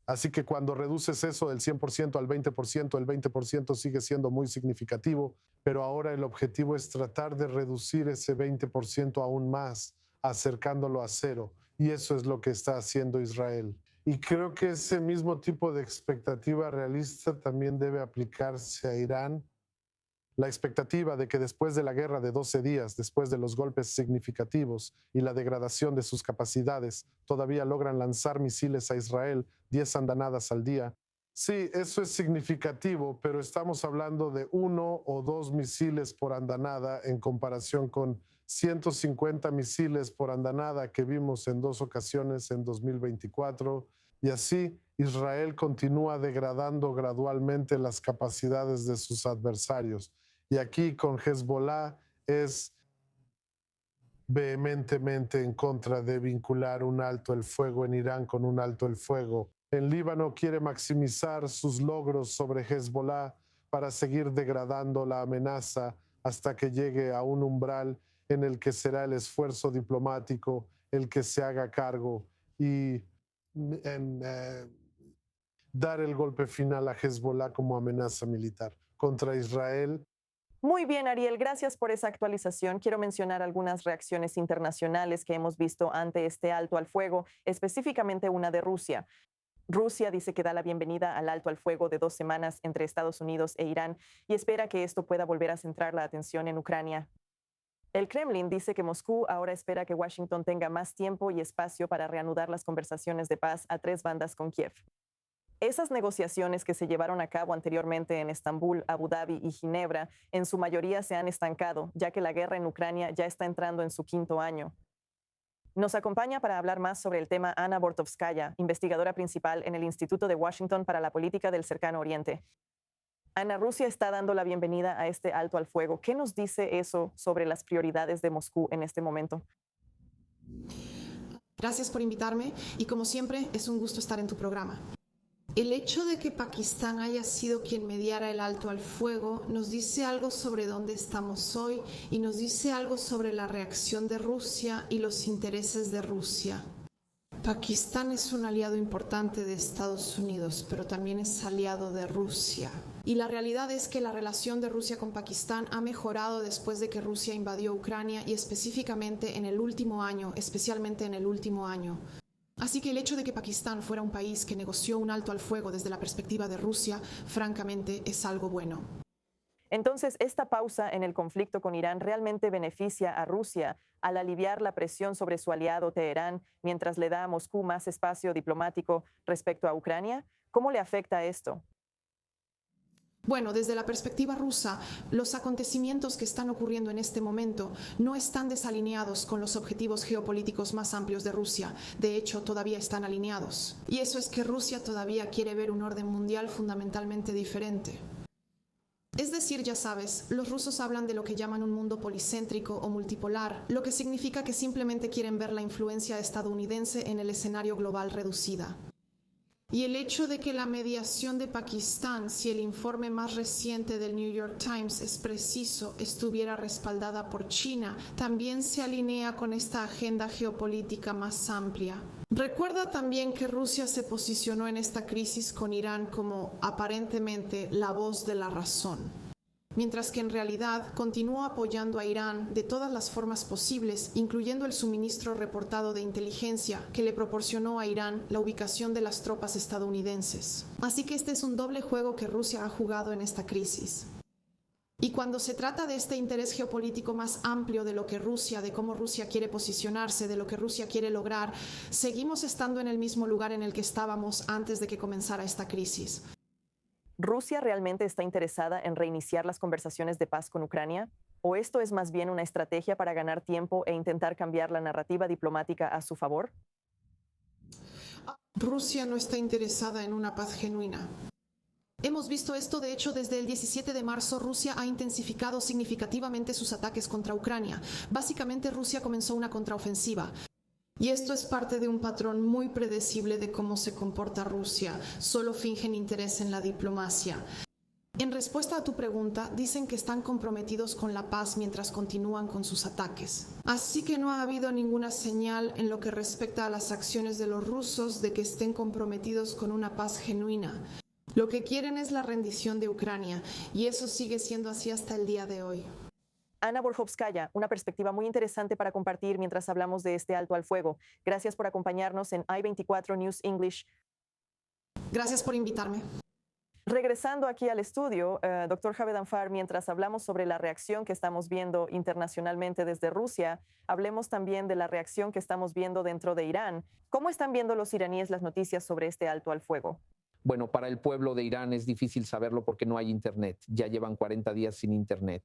Así que cuando reduces eso del 100% al 20%, el 20% sigue siendo muy significativo, pero ahora el objetivo es tratar de reducir ese 20% aún más, acercándolo a cero. Y eso es lo que está haciendo Israel. Y creo que ese mismo tipo de expectativa realista también debe aplicarse a Irán. La expectativa de que después de la guerra de 12 días, después de los golpes significativos y la degradación de sus capacidades, todavía logran lanzar misiles a Israel 10 andanadas al día. Sí, eso es significativo, pero estamos hablando de 1 o 2 misiles por andanada en comparación con 150 misiles por andanada que vimos en 2 ocasiones en 2024. Y así Israel continúa degradando gradualmente las capacidades de sus adversarios. Y aquí con Hezbollah es vehementemente en contra de vincular un alto el fuego en Irán con un alto el fuego. El Líbano quiere maximizar sus logros sobre Hezbollah para seguir degradando la amenaza hasta que llegue a un umbral en el que será el esfuerzo diplomático el que se haga cargo y dar el golpe final a Hezbollah como amenaza militar contra Israel. Muy bien, Ariel, gracias por esa actualización. Quiero mencionar algunas reacciones internacionales que hemos visto ante este alto al fuego, específicamente una de Rusia. Rusia dice que da la bienvenida al alto al fuego de 2 semanas entre Estados Unidos e Irán y espera que esto pueda volver a centrar la atención en Ucrania. El Kremlin dice que Moscú ahora espera que Washington tenga más tiempo y espacio para reanudar las conversaciones de paz a 3 bandas con Kiev. Esas negociaciones que se llevaron a cabo anteriormente en Estambul, Abu Dhabi y Ginebra, en su mayoría se han estancado, ya que la guerra en Ucrania ya está entrando en su 5º año. Nos acompaña para hablar más sobre el tema Ana Bortovskaya, investigadora principal en el Instituto de Washington para la Política del Cercano Oriente. Ana, Rusia está dando la bienvenida a este alto al fuego. ¿Qué nos dice eso sobre las prioridades de Moscú en este momento? Gracias por invitarme y como siempre es un gusto estar en tu programa. El hecho de que Pakistán haya sido quien mediara el alto al fuego nos dice algo sobre dónde estamos hoy y nos dice algo sobre la reacción de Rusia y los intereses de Rusia. Pakistán es un aliado importante de Estados Unidos, pero también es aliado de Rusia. Y la realidad es que la relación de Rusia con Pakistán ha mejorado después de que Rusia invadió Ucrania y específicamente en el último año, especialmente en el último año. Así que el hecho de que Pakistán fuera un país que negoció un alto al fuego desde la perspectiva de Rusia, francamente, es algo bueno. Entonces, ¿esta pausa en el conflicto con Irán realmente beneficia a Rusia al aliviar la presión sobre su aliado Teherán mientras le da a Moscú más espacio diplomático respecto a Ucrania? ¿Cómo le afecta esto? Bueno, desde la perspectiva rusa, los acontecimientos que están ocurriendo en este momento no están desalineados con los objetivos geopolíticos más amplios de Rusia. De hecho, todavía están alineados. Y eso es que Rusia todavía quiere ver un orden mundial fundamentalmente diferente. Es decir, ya sabes, los rusos hablan de lo que llaman un mundo policéntrico o multipolar, lo que significa que simplemente quieren ver la influencia estadounidense en el escenario global reducida. Y el hecho de que la mediación de Pakistán, si el informe más reciente del New York Times es preciso, estuviera respaldada por China, también se alinea con esta agenda geopolítica más amplia. Recuerda también que Rusia se posicionó en esta crisis con Irán como aparentemente la voz de la razón, mientras que en realidad continuó apoyando a Irán de todas las formas posibles, incluyendo el suministro reportado de inteligencia que le proporcionó a Irán la ubicación de las tropas estadounidenses. Así que este es un doble juego que Rusia ha jugado en esta crisis. Y cuando se trata de este interés geopolítico más amplio de lo que Rusia, de cómo Rusia quiere posicionarse, de lo que Rusia quiere lograr, seguimos estando en el mismo lugar en el que estábamos antes de que comenzara esta crisis. ¿Rusia realmente está interesada en reiniciar las conversaciones de paz con Ucrania? ¿O esto es más bien una estrategia para ganar tiempo e intentar cambiar la narrativa diplomática a su favor? Rusia no está interesada en una paz genuina. Hemos visto esto, de hecho, desde el 17 de marzo Rusia ha intensificado significativamente sus ataques contra Ucrania. Básicamente Rusia comenzó una contraofensiva. Y esto es parte de un patrón muy predecible de cómo se comporta Rusia. Solo fingen interés en la diplomacia. En respuesta a tu pregunta, dicen que están comprometidos con la paz mientras continúan con sus ataques. Así que no ha habido ninguna señal en lo que respecta a las acciones de los rusos de que estén comprometidos con una paz genuina. Lo que quieren es la rendición de Ucrania, y eso sigue siendo así hasta el día de hoy. Ana Borjovskaya, una perspectiva muy interesante para compartir mientras hablamos de este alto al fuego. Gracias por acompañarnos en I24 News English. Gracias por invitarme. Regresando aquí al estudio, doctor Javed Anfar, mientras hablamos sobre la reacción que estamos viendo internacionalmente desde Rusia, hablemos también de la reacción que estamos viendo dentro de Irán. ¿Cómo están viendo los iraníes las noticias sobre este alto al fuego? Bueno, para el pueblo de Irán es difícil saberlo porque no hay internet. Ya llevan 40 días sin internet.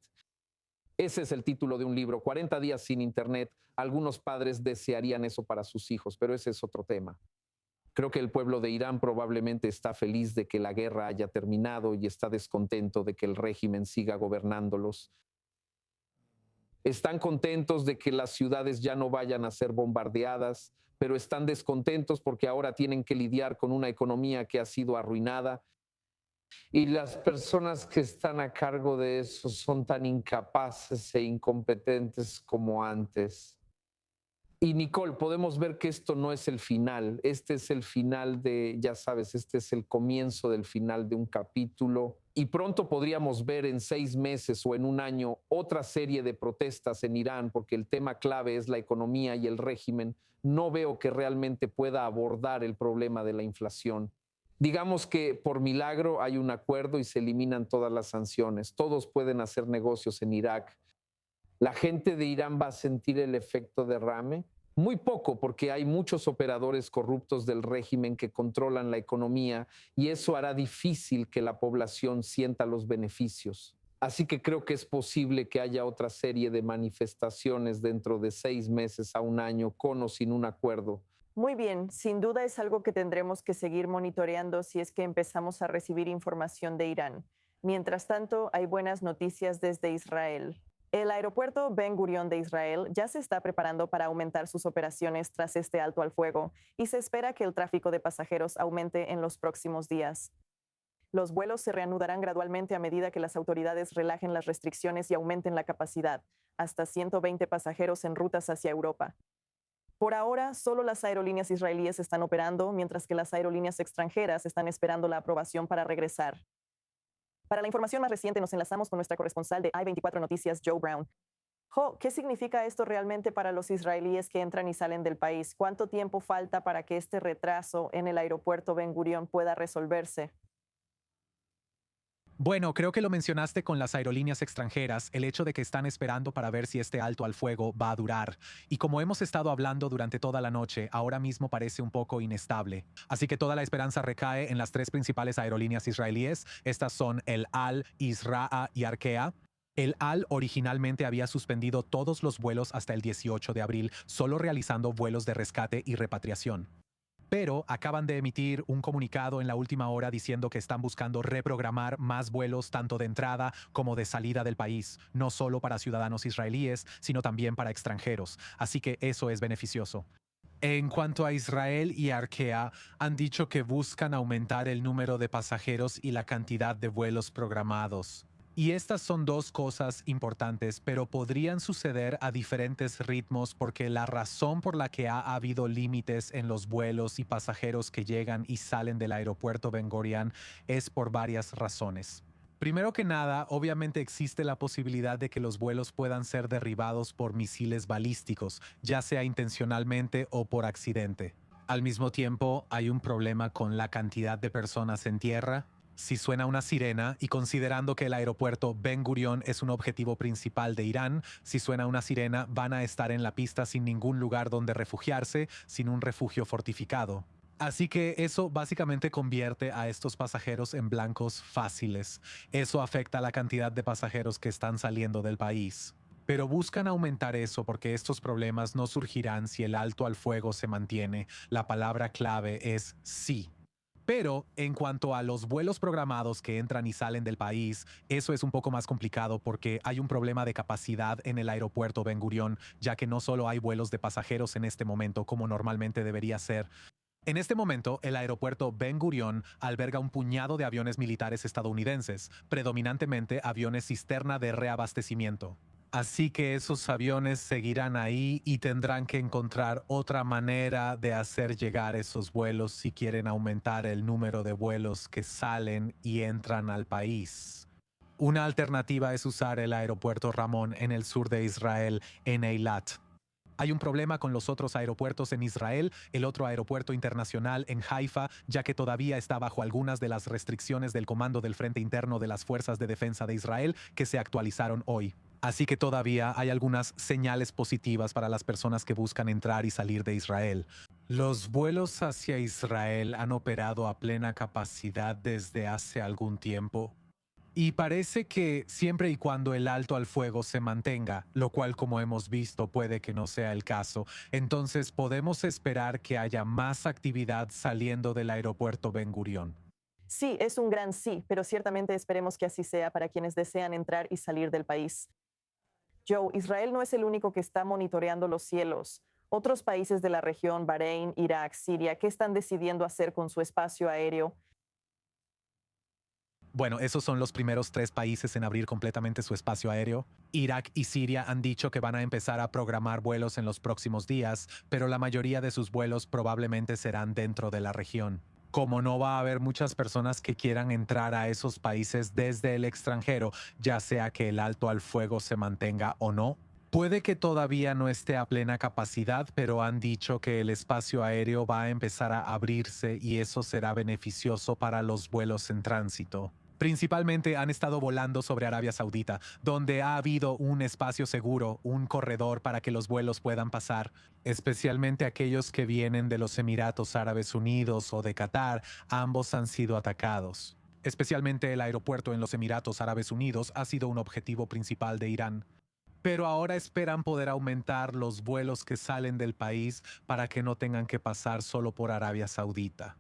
Ese es el título de un libro, 40 días sin internet. Algunos padres desearían eso para sus hijos, pero ese es otro tema. Creo que el pueblo de Irán probablemente está feliz de que la guerra haya terminado y está descontento de que el régimen siga gobernándolos. Están contentos de que las ciudades ya no vayan a ser bombardeadas, pero están descontentos porque ahora tienen que lidiar con una economía que ha sido arruinada. Y las personas que están a cargo de eso son tan incapaces e incompetentes como antes. Y Nicole, podemos ver que esto no es el final. Este es el final de, ya sabes, este es el comienzo del final de un capítulo. Y pronto podríamos ver en 6 meses o en un año otra serie de protestas en Irán, porque el tema clave es la economía y el régimen. No veo que realmente pueda abordar el problema de la inflación. Digamos que por milagro hay un acuerdo y se eliminan todas las sanciones. Todos pueden hacer negocios en Irak. ¿La gente de Irán va a sentir el efecto derrame? Muy poco, porque hay muchos operadores corruptos del régimen que controlan la economía y eso hará difícil que la población sienta los beneficios. Así que creo que es posible que haya otra serie de manifestaciones dentro de 6 meses a un año, con o sin un acuerdo. Muy bien, sin duda es algo que tendremos que seguir monitoreando si es que empezamos a recibir información de Irán. Mientras tanto, hay buenas noticias desde Israel. El aeropuerto Ben Gurion de Israel ya se está preparando para aumentar sus operaciones tras este alto al fuego y se espera que el tráfico de pasajeros aumente en los próximos días. Los vuelos se reanudarán gradualmente a medida que las autoridades relajen las restricciones y aumenten la capacidad, hasta 120 pasajeros en rutas hacia Europa. Por ahora, solo las aerolíneas israelíes están operando, mientras que las aerolíneas extranjeras están esperando la aprobación para regresar. Para la información más reciente, nos enlazamos con nuestra corresponsal de I24 Noticias, Joe Brown. Jo, ¿qué significa esto realmente para los israelíes que entran y salen del país? ¿Cuánto tiempo falta para que este retraso en el aeropuerto Ben Gurion pueda resolverse? Bueno, creo que lo mencionaste con las aerolíneas extranjeras, el hecho de que están esperando para ver si este alto al fuego va a durar. Y como hemos estado hablando durante toda la noche, ahora mismo parece un poco inestable. Así que toda la esperanza recae en las 3 principales aerolíneas israelíes. Estas son el Al, Isra'a y Arkea. El Al originalmente había suspendido todos los vuelos hasta el 18 de abril, solo realizando vuelos de rescate y repatriación. Pero acaban de emitir un comunicado en la última hora diciendo que están buscando reprogramar más vuelos tanto de entrada como de salida del país, no solo para ciudadanos israelíes, sino también para extranjeros. Así que eso es beneficioso. En cuanto a Israel y Arkea, han dicho que buscan aumentar el número de pasajeros y la cantidad de vuelos programados. Y estas son 2 cosas importantes, pero podrían suceder a diferentes ritmos porque la razón por la que ha habido límites en los vuelos y pasajeros que llegan y salen del aeropuerto Ben Gurion es por varias razones. Primero que nada, obviamente existe la posibilidad de que los vuelos puedan ser derribados por misiles balísticos, ya sea intencionalmente o por accidente. Al mismo tiempo, hay un problema con la cantidad de personas en tierra. Si suena una sirena, y considerando que el aeropuerto Ben Gurion es un objetivo principal de Irán, si suena una sirena van a estar en la pista sin ningún lugar donde refugiarse, sin un refugio fortificado. Así que eso básicamente convierte a estos pasajeros en blancos fáciles. Eso afecta a la cantidad de pasajeros que están saliendo del país. Pero buscan aumentar eso porque estos problemas no surgirán si el alto al fuego se mantiene. La palabra clave es sí. Pero en cuanto a los vuelos programados que entran y salen del país, eso es un poco más complicado porque hay un problema de capacidad en el aeropuerto Ben Gurión, ya que no solo hay vuelos de pasajeros en este momento como normalmente debería ser. En este momento, el aeropuerto Ben Gurión alberga un puñado de aviones militares estadounidenses, predominantemente aviones cisterna de reabastecimiento. Así que esos aviones seguirán ahí y tendrán que encontrar otra manera de hacer llegar esos vuelos si quieren aumentar el número de vuelos que salen y entran al país. Una alternativa es usar el aeropuerto Ramón en el sur de Israel, en Eilat. Hay un problema con los otros aeropuertos en Israel, el otro aeropuerto internacional en Haifa, ya que todavía está bajo algunas de las restricciones del Comando del Frente Interno de las Fuerzas de Defensa de Israel que se actualizaron hoy. Así que todavía hay algunas señales positivas para las personas que buscan entrar y salir de Israel. Los vuelos hacia Israel han operado a plena capacidad desde hace algún tiempo. Y parece que siempre y cuando el alto al fuego se mantenga, lo cual como hemos visto puede que no sea el caso, entonces podemos esperar que haya más actividad saliendo del aeropuerto Ben Gurión. Sí, es un gran sí, pero ciertamente esperemos que así sea para quienes desean entrar y salir del país. Joe, Israel no es el único que está monitoreando los cielos. Otros países de la región, Bahrein, Irak, Siria, ¿qué están decidiendo hacer con su espacio aéreo? Bueno, esos son los primeros 3 países en abrir completamente su espacio aéreo. Irak y Siria han dicho que van a empezar a programar vuelos en los próximos días, pero la mayoría de sus vuelos probablemente serán dentro de la región. Como no va a haber muchas personas que quieran entrar a esos países desde el extranjero, ya sea que el alto al fuego se mantenga o no, puede que todavía no esté a plena capacidad, pero han dicho que el espacio aéreo va a empezar a abrirse y eso será beneficioso para los vuelos en tránsito. Principalmente han estado volando sobre Arabia Saudita, donde ha habido un espacio seguro, un corredor para que los vuelos puedan pasar, especialmente aquellos que vienen de los Emiratos Árabes Unidos o de Qatar, ambos han sido atacados. Especialmente el aeropuerto en los Emiratos Árabes Unidos ha sido un objetivo principal de Irán. Pero ahora esperan poder aumentar los vuelos que salen del país para que no tengan que pasar solo por Arabia Saudita.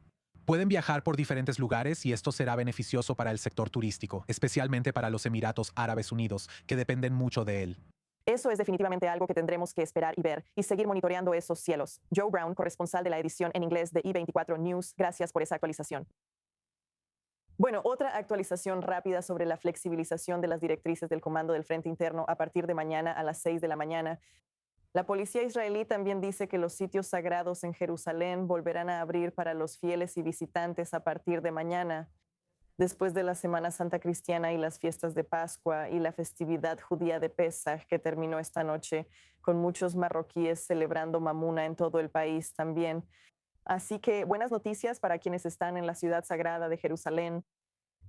Pueden viajar por diferentes lugares y esto será beneficioso para el sector turístico, especialmente para los Emiratos Árabes Unidos, que dependen mucho de él. Eso es definitivamente algo que tendremos que esperar y ver y seguir monitoreando esos cielos. Joe Brown, corresponsal de la edición en inglés de I24 News, gracias por esa actualización. Bueno, otra actualización rápida sobre la flexibilización de las directrices del Comando del Frente Interno a partir de mañana a las 6 de la mañana. La policía israelí también dice que los sitios sagrados en Jerusalén volverán a abrir para los fieles y visitantes a partir de mañana, después de la Semana Santa Cristiana y las fiestas de Pascua y la festividad judía de Pesaj que terminó esta noche, con muchos marroquíes celebrando Mamuna en todo el país también. Así que buenas noticias para quienes están en la ciudad sagrada de Jerusalén.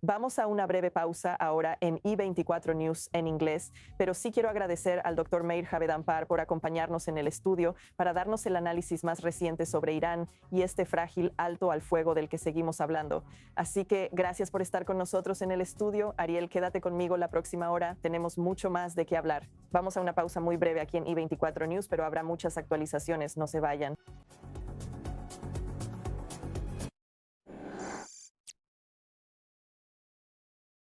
Vamos a una breve pausa ahora en I24 News en inglés, pero sí quiero agradecer al Dr. Meir Javedampar por acompañarnos en el estudio para darnos el análisis más reciente sobre Irán y este frágil alto al fuego del que seguimos hablando. Así que gracias por estar con nosotros en el estudio. Ariel, quédate conmigo la próxima hora. Tenemos mucho más de qué hablar. Vamos a una pausa muy breve aquí en I24 News, pero habrá muchas actualizaciones. No se vayan.